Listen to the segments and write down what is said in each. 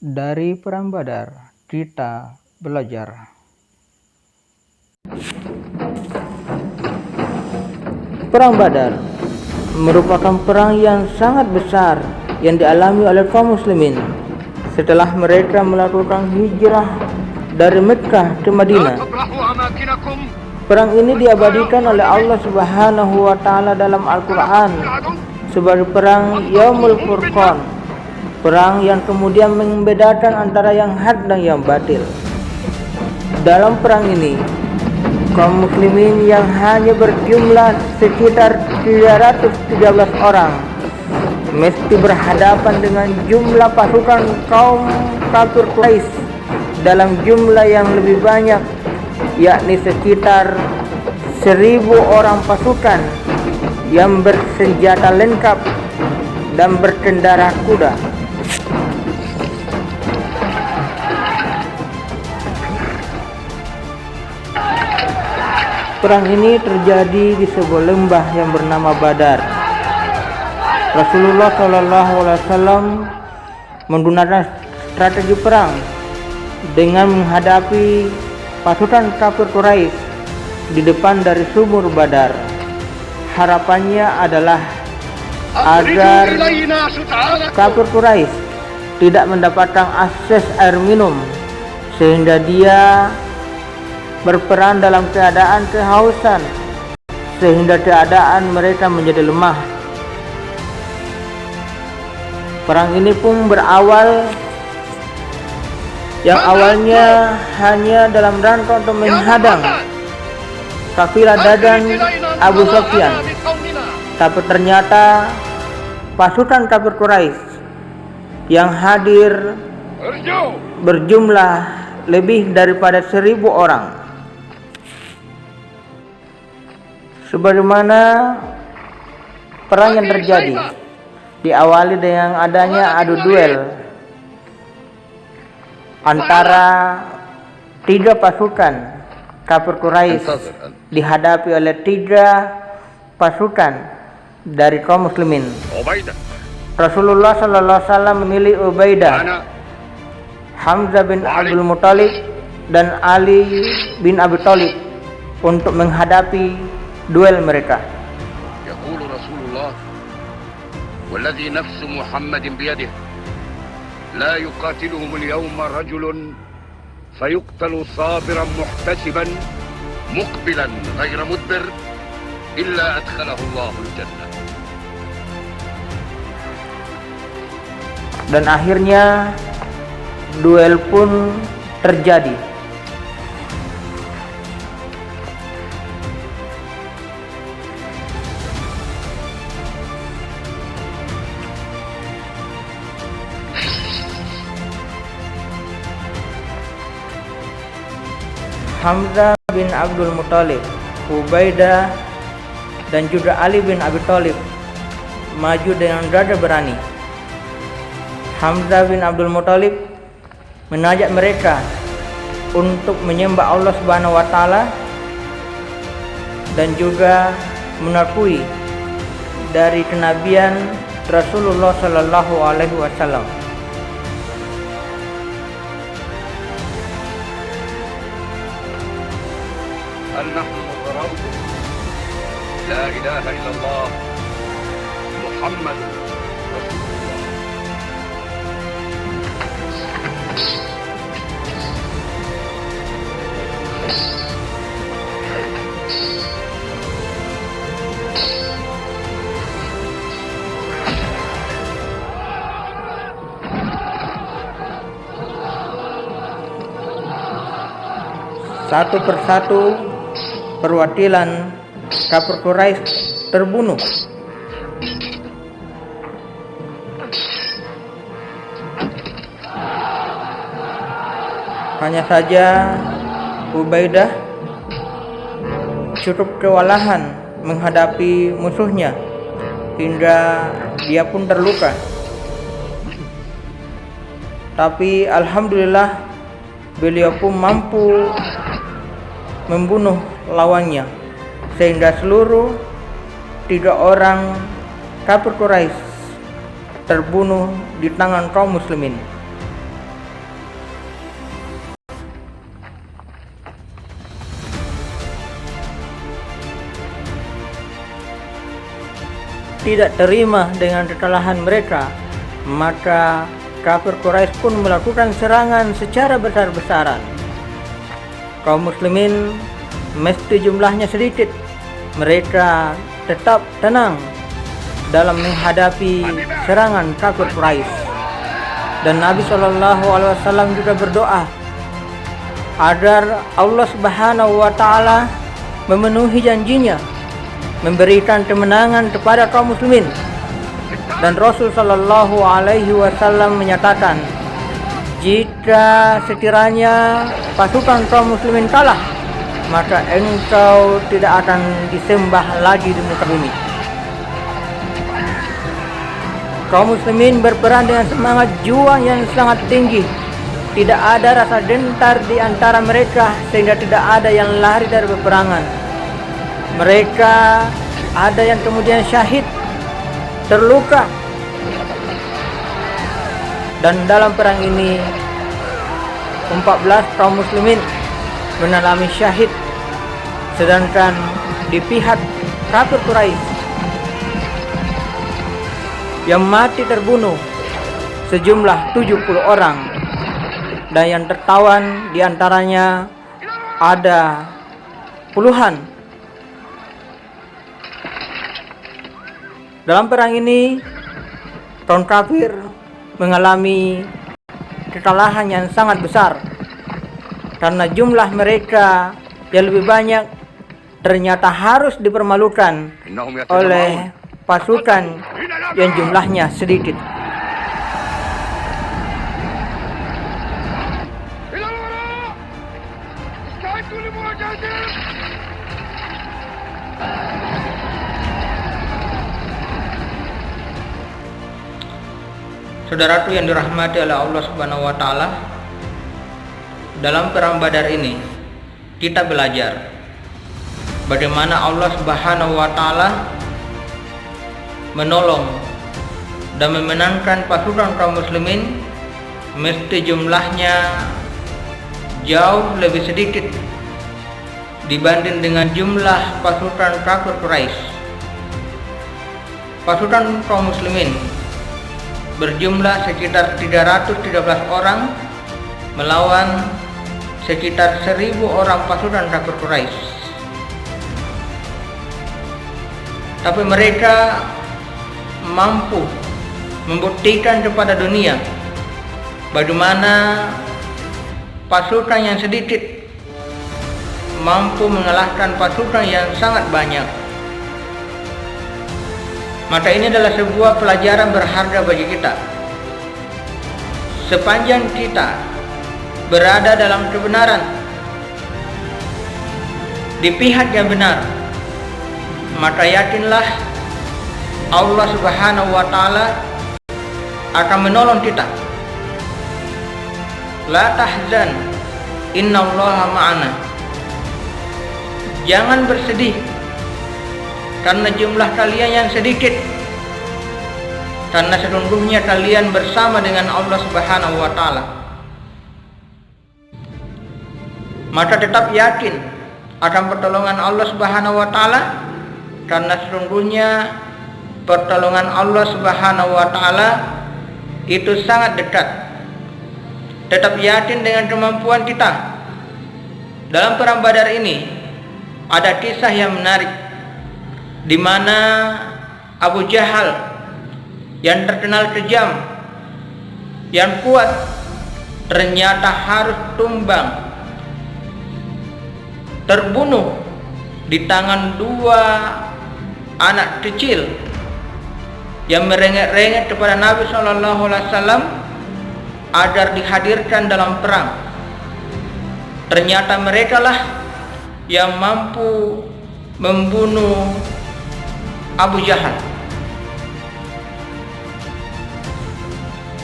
Dari Perang Badar, kita belajar. Perang Badar merupakan perang yang sangat besar yang dialami oleh kaum muslimin setelah mereka melakukan hijrah dari Mekkah ke Madinah. Perang ini diabadikan oleh Allah Subhanahu wa taala dalam Al-Qur'an sebagai perang Yaumul Furqan, perang yang kemudian membedakan antara yang hak dan yang batil. Dalam perang ini, kaum muslimin yang hanya berjumlah sekitar 313 orang mesti berhadapan dengan jumlah pasukan kaum kafir Quraisy dalam jumlah yang lebih banyak, yakni sekitar 1000 orang pasukan yang bersenjata lengkap dan berkendara kuda. Perang ini terjadi di sebuah lembah yang bernama Badar. Rasulullah SAW menggunakan strategi perang dengan menghadapi pasukan kafir Quraisy di depan dari sumur Badar. Harapannya adalah agar kafir Quraisy tidak mendapatkan akses air minum sehingga dia berperang dalam keadaan kehausan sehingga keadaan mereka menjadi lemah. Perang ini pun berawal yang awalnya hanya dalam rangka untuk menghadang kafilah dagang Abu Sufyan, tapi ternyata pasukan kafir Quraisy yang hadir berjumlah lebih daripada 1000 orang. Sebagaimana perang yang terjadi diawali dengan adanya adu duel antara 3 pasukan kafir Quraisy dihadapi oleh 3 pasukan dari kaum muslimin. Rasulullah SAW memilih Ubaidah, Hamzah bin Abdul Muthalib dan Ali bin Abi Thalib untuk menghadapi duel mereka. Yaqulu Rasulullah walladhi nafsu Muhammadin biyadihi la yuqatiluhum al-yawma rajulun fayuqtalu sabiran muhtasiban muqbilan ghayra mudbir illa adkhalahu Allahul jannah. Dan akhirnya duel pun terjadi. Hamzah bin Abdul Muthalib, Ubaidah dan juga Ali bin Abi Thalib maju dengan gagah berani. Hamzah bin Abdul Muthalib mengajak mereka untuk menyembah Allah Subhanahu wa taala dan juga mengakui dari kenabian Rasulullah sallallahu alaihi wasallam. Nahnu muqarrabun la ilaha illallah Muhammadur Rasulullah. Satu persatu perwakilan kafir Quraisy terbunuh. Hanya saja Ubaidah cukup kewalahan menghadapi musuhnya hingga dia pun terluka. Tapi alhamdulillah beliau pun mampu membunuh lawannya sehingga seluruh 3 orang kafir Quraisy terbunuh di tangan kaum muslimin. tidak terima dengan kekalahan mereka, maka kafir Quraisy pun melakukan serangan secara besar-besaran. Kaum muslimin meski jumlahnya sedikit, mereka tetap tenang dalam menghadapi serangan kafir Quraisy. Dan Nabi SAW juga berdoa agar Allah Subhanahu wa Ta'ala memenuhi janjinya memberikan kemenangan kepada kaum muslimin. Dan Rasul Shallallahu Alaihi Wasallam menyatakan, jika sekiranya pasukan kaum muslimin kalah, maka engkau tidak akan disembah lagi di muka bumi. Kaum muslimin berperan dengan semangat juang yang sangat tinggi. Tidak ada rasa gentar di antara mereka, sehingga tidak ada yang lari dari peperangan. Mereka ada yang kemudian syahid, terluka. Dan dalam perang ini 14 kaum muslimin mengalami syahid, sedangkan di pihak kafir Quraisy yang mati terbunuh sejumlah 70 orang, dan yang tertawan diantaranya ada puluhan. Dalam perang ini kaum kafir mengalami kekalahan yang sangat besar karena jumlah mereka yang lebih banyak ternyata harus dipermalukan oleh pasukan yang jumlahnya sedikit. Saudaraku yang dirahmati oleh Allah Subhanahu wa Ta'ala, dalam perang Badar ini kita belajar bagaimana Allah Subhanahu wa Ta'ala menolong dan memenangkan pasukan kaum muslimin meski jumlahnya jauh lebih sedikit dibanding dengan jumlah pasukan kafir Quraisy. Pasukan kaum muslimin berjumlah sekitar 313 orang melawan sekitar 1000 orang pasukan kafir Quraisy. Tapi mereka mampu membuktikan kepada dunia bagaimana pasukan yang sedikit mampu mengalahkan pasukan yang sangat banyak. Maka ini adalah sebuah pelajaran berharga bagi kita. Sepanjang kita berada dalam kebenaran, di pihak yang benar, maka yakinlah Allah Subhanahu wa Ta'ala akan menolong kita. La tahzan, innallaha ma'ana. Jangan bersedih karena jumlah kalian yang sedikit, karena sesungguhnya kalian bersama dengan Allah Subhanahu wa Ta'ala. Maka tetap yakin akan pertolongan Allah Subhanahu wa Ta'ala, karena sesungguhnya pertolongan Allah Subhanahu wa Ta'ala itu sangat dekat. Tetap yakin dengan kemampuan kita. Dalam perang Badar ini ada kisah yang menarik, di mana Abu Jahal yang terkenal kejam, yang kuat, ternyata harus tumbang, terbunuh di tangan dua anak kecil yang merengek-rengek kepada Nabi SAW agar dihadirkan dalam perang. Ternyata merekalah yang mampu membunuh Abu Jahal.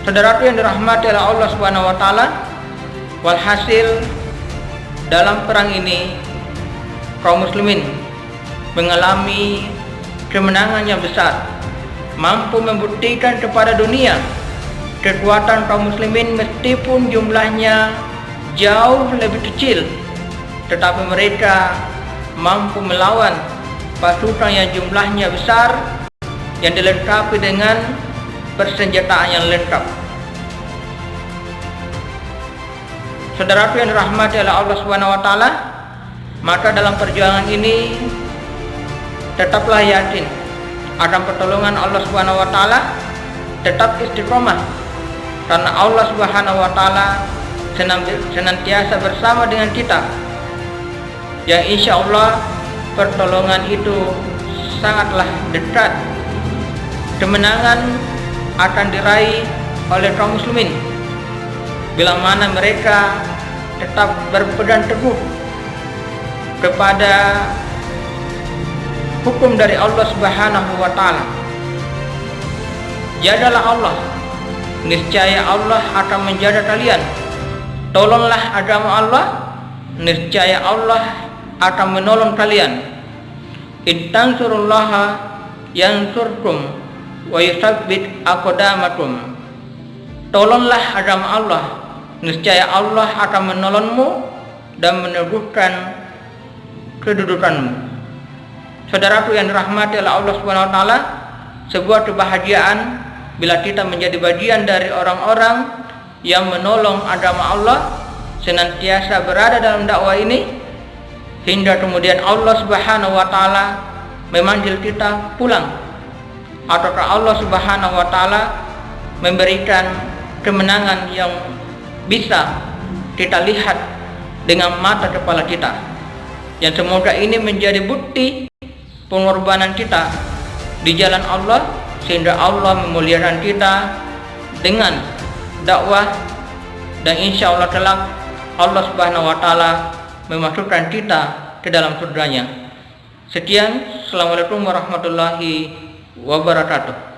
Saudaraku yang dirahmati oleh Allah Subhanahu wa Ta'ala, walhasil dalam perang ini kaum muslimin mengalami kemenangan yang besar, mampu membuktikan kepada dunia kekuatan kaum muslimin meskipun jumlahnya jauh lebih kecil, tetapi mereka mampu melawan pasukan yang jumlahnya besar, yang dilengkapi dengan persenjataan yang lengkap. Saudaraku yang dirahmati oleh Allah Subhanahu wa taala, maka dalam perjuangan ini tetaplah yakin akan pertolongan Allah Subhanahu wa taala, tetap istiqomah karena Allah Subhanahu wa taala senantiasa bersama dengan kita. Yang insya Allah pertolongan itu sangatlah dekat. Kemenangan akan diraih oleh kaum muslimin bila mana mereka tetap berpegang teguh kepada hukum dari Allah Subhanahu wa taala. Jagalah Allah, niscaya Allah akan menjaga kalian. Tolonglah agama Allah, niscaya Allah akan menolong kalian. Intansurullaha yansurkum wa yusabbit aqdamakum. Tolonglah agama Allah, niscaya Allah akan menolongmu dan meneguhkan kedudukanmu. Saudaraku yang dirahmati oleh Allah Subhanahu wa taala, sebuah kebahagiaan bila kita menjadi bagian dari orang-orang yang menolong agama Allah, senantiasa berada dalam dakwah ini hingga kemudian Allah Subhanahu wa taala memanggil kita pulang, ataukah Allah Subhanahu wa taala memberikan kemenangan yang bisa kita lihat dengan mata kepala kita. Yang semoga ini menjadi bukti pengorbanan kita di jalan Allah, sehingga Allah memuliakan kita dengan dakwah, dan insya Allah kelak Allah Subhanahu wa taala memasukkan kita ke dalam surganya. Sekian, assalamualaikum warahmatullahi wabarakatuh.